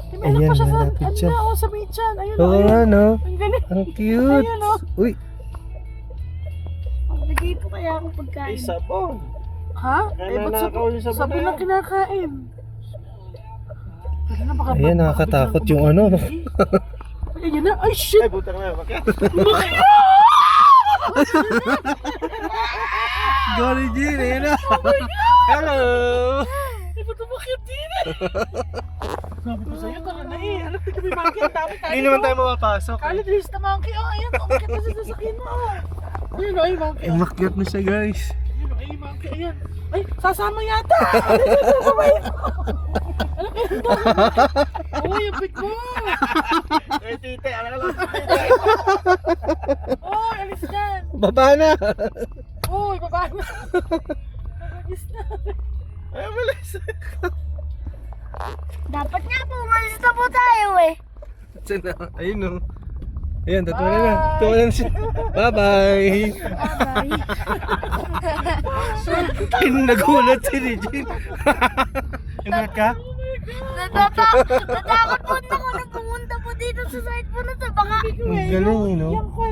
Meron Ayan, pa siya sa, malapit siya. ano, sa may tiyan. Ayun, Oo nga, no? Ang galing. Ang cute. Ayun, oh. Uy, Magbigay po kaya ako pagkain. sabon. Ha? Kaya ba't nanakaw yung sabon sabon na lang yan. kinakain? Ayun na, baka ayan, nakakatakot yung ano. Ayun na, ay shit! Ay, butang na. Bakit? Golly Jean, ayan na. Hello. Ay, ba't umakit din eh? Sabi ko sa'yo, tara na eh. Alam, tignan mo yung monkey, ang dami tayo. Hindi naman tayo mapapasok. Kala bilis na monkey, oh, ayun, umakit na sa sasakyan mo. Ayun, oh, ay, monkey. Ay, makyat na siya, guys. Ayun, oh, ay, monkey, ayan. Ay, sasama yata. Alam kayo, ang dami. Oh, yung big mo. Ay, tite. Alam ka lang. Oh, alis dyan. Baba na. Oh, baba na. Alis na. Ay, malis. Dapat nga po, umalis na po tayo eh. Saan na? Ayun, no. Ayan, tatuwa na. Tatuwa na siya. Bye-bye. Ay, nagulat si Regine. Ingat ka? Natakot po na ako nung pumunta po dito sa site po na to. Baka Ang galing, no? Yan ko